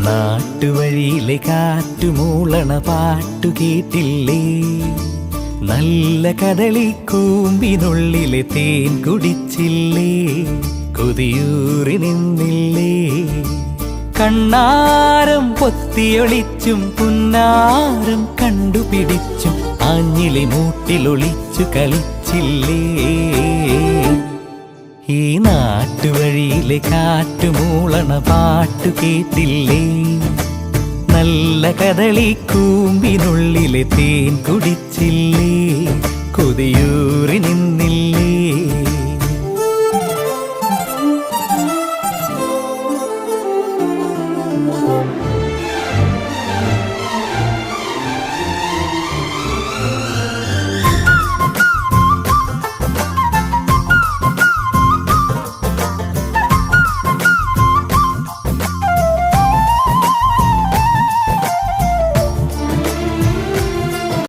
നാട്ടുവഴിയിലെ കാറ്റുമൂളണ പാട്ടു കേട്ടില്ലേ? നല്ല കദളിക്കൂമ്പിനുള്ളിലെ തേൻ കുടിച്ചില്ലേ? കൊതിയൂറി നിന്നില്ലേ? കണ്ണാരം പൊത്തിയൊളിച്ചും പുന്നാരം കണ്ടുപിടിച്ചും ആഞ്ഞിലി മൂട്ടിലൊളിച്ചു കളിച്ചില്ലേ? ഈ നാട്ടുവഴിയിലെ കാറ്റുമൂളണ പാട്ടു കേട്ടില്ലേ? നല്ല കദളിക്കൂമ്പിനുള്ളിലെ തേൻ കുടിച്ചില്ലേ? കൊതിയൂറി നിന്നില്ലേ?